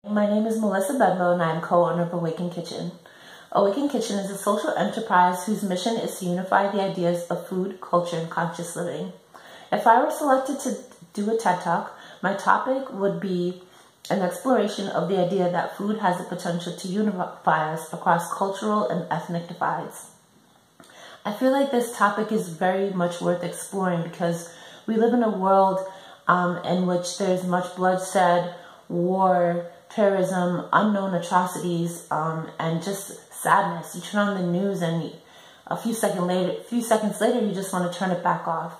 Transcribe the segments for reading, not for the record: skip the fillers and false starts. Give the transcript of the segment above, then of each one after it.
My name is Melissa Bedlow and I am co-owner of Awaken Kitchen. Awaken Kitchen is a social enterprise whose mission is to unify the ideas of food, culture, and conscious living. If I were selected to do a TED Talk, my topic would be an exploration of the idea that food has the potential to unify us across cultural and ethnic divides. I feel like this topic is very much worth exploring because we live in a world in which there's much bloodshed, war, terrorism, unknown atrocities, and just sadness. You turn on the news and a few seconds later, you just want to turn it back off.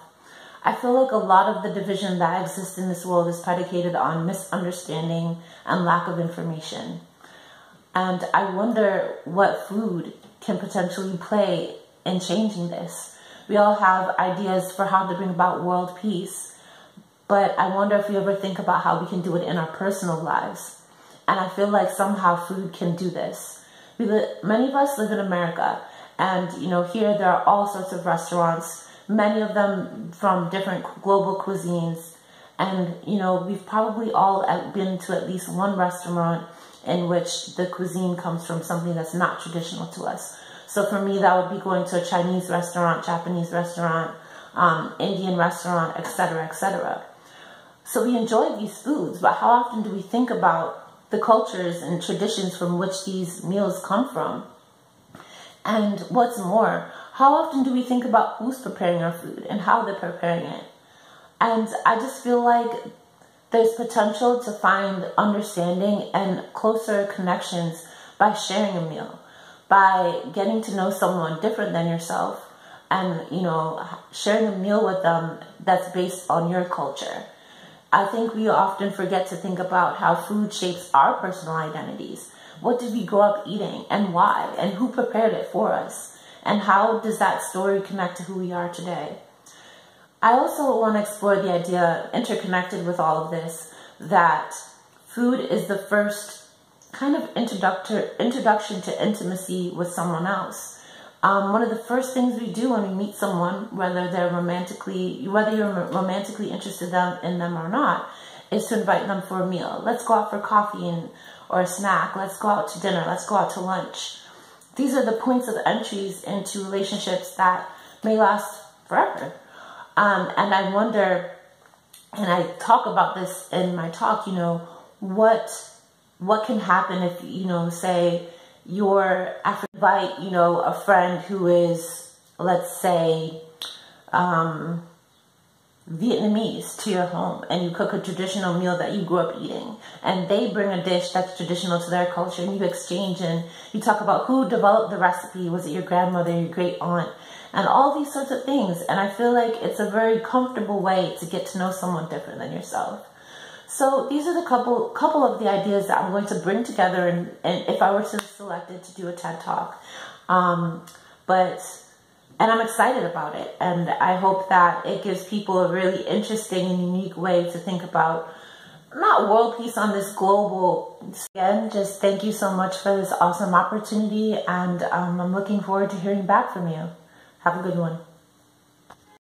I feel like a lot of the division that exists in this world is predicated on misunderstanding and lack of information. And I wonder what food can potentially play in changing this. We all have ideas for how to bring about world peace, but I wonder if we ever think about how we can do it in our personal lives. And I feel like somehow food can do this. Many of us live in America, and here there are all sorts of restaurants, many of them from different global cuisines. And we've probably all been to at least one restaurant in which the cuisine comes from something that's not traditional to us. So for me, that would be going to a Chinese restaurant, Japanese restaurant, Indian restaurant, etc., etc. So we enjoy these foods, but how often do we think about the cultures and traditions from which these meals come from? And what's more, how often do we think about who's preparing our food and how they're preparing it? And I just feel like there's potential to find understanding and closer connections by sharing a meal, by getting to know someone different than yourself and, sharing a meal with them that's based on your culture. I think we often forget to think about how food shapes our personal identities. What did we grow up eating and why? And who prepared it for us? And how does that story connect to who we are today? I also want to explore the idea, interconnected with all of this, that food is the first kind of introduction to intimacy with someone else. One of the first things we do when we meet someone, whether you're romantically interested in them or not, is to invite them for a meal. Let's go out for coffee or a snack. Let's go out to dinner. Let's go out to lunch. These are the points of entries into relationships that may last forever. And I wonder, and I talk about this in my talk, what can happen if, say, you're invite, a friend who is, let's say, Vietnamese to your home, and you cook a traditional meal that you grew up eating, and they bring a dish that's traditional to their culture, and you exchange and you talk about who developed the recipe. Was it your grandmother, your great aunt, and all these sorts of things. And I feel like it's a very comfortable way to get to know someone different than yourself. So these are the couple of the ideas that I'm going to bring together, and if I were to be selected to do a TED Talk. And I'm excited about it, and I hope that it gives people a really interesting and unique way to think about not world peace on this global. Again, just thank you so much for this awesome opportunity, and I'm looking forward to hearing back from you. Have a good one.